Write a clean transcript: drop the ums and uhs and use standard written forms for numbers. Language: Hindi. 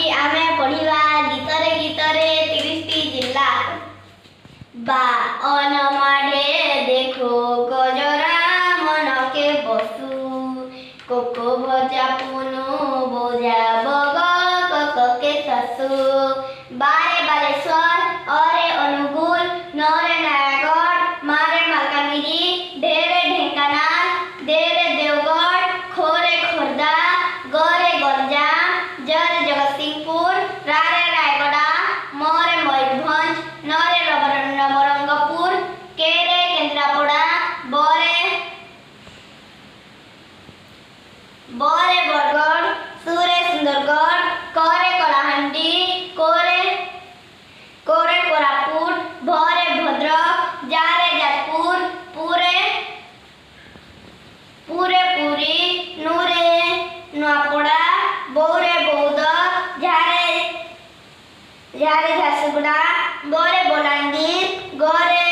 आजी आमे पढ़िवा गीतरे गीतरे 30टी जिल्ला बा अन माढे देखो गजरा मनके बसु कोको भजा पुनु बोजा बग कके सासु बारे बालेश्वर अरे अनुगुल नरे नयागढ़ मारे मालकानगिरी ढेरे ढेंकानाल देरे देवगढ़ खोरे खोर्धा गरे गंजाम जरे जगतसिंहपुर रारे रायगढ़ मोरे मयूरभंज नरे नवरंगपुर केरे केंद्रापड़ा बोरे बरगढ़ सूरे सुंदरगढ़ करे कलाहांडी कोरे कोरापुट भरे भद्रक जारे जाजपुर पूरे पुरी नूरे नुआपड़ा बौरे बौद्ध झारे झारसुगुड़ा बोरे बलांगीर गरे